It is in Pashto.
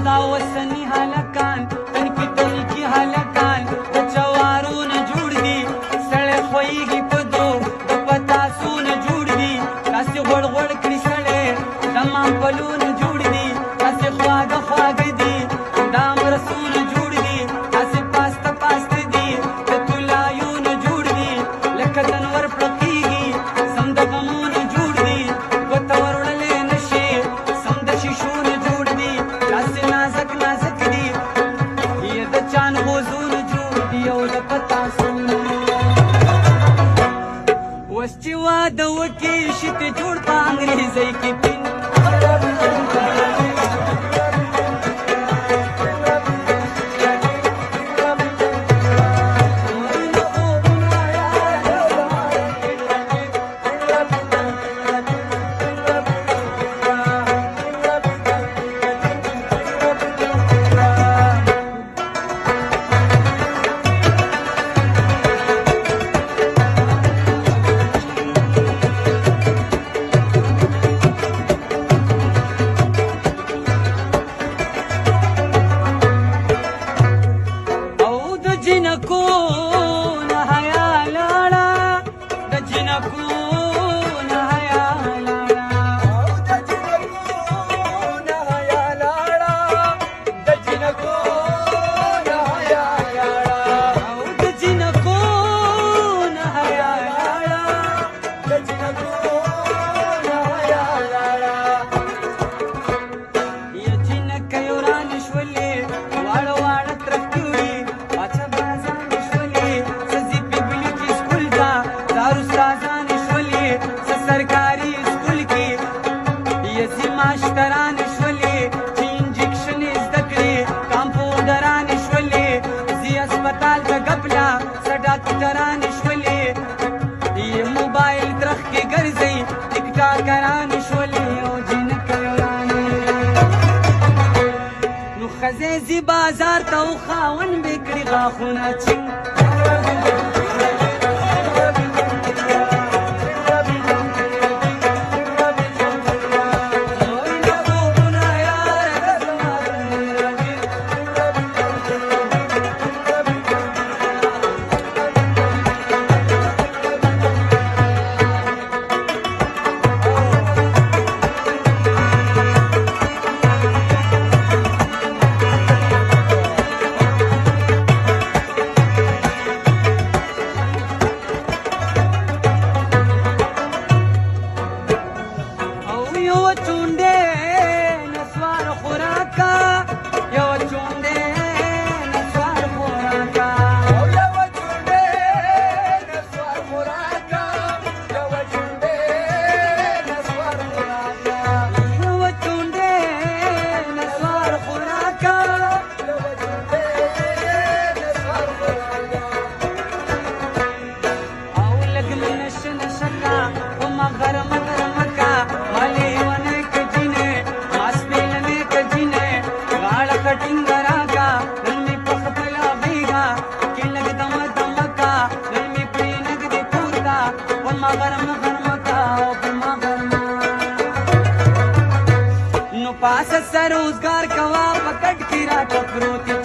دا وسنی هلکان تنکی تنکی هلکان د جوارونه جوړ دي سړی خویږي په دو د پتاسونه جوړ دي داسې غوړ غوړ کړي سړی د مامپلونه جوړ دي داسې خواږه خواږه دي د امرسونه جوړ دي داسې پاسته پاسته دي د طلایونه جوړ دي لکه تنور پړقېږي سم د غمونه جوړ دي ګوته وروړلی نشي سم د شیشونه جوړ دي داسې نازک نازک دي یې د چان غوزونه جوړ دي او د پتاسونه اوس چې واده وکړي شي ته جوړ په انګریزۍ کې پین सरकारी स्कूल की यसी मास्टरान शवले जी इंजेक्शन زده کړي کمپاوډران شولې زی अस्पताल ته غپلا س ډاکټران شولې یې موبایل درخ کې ګرځي ټیک ټاکران شولې او جن کړهان نو خزې زی بازار ته خاون بکړي غاخونه چین पास रोजगार कवा पकड़ की रात प्रोती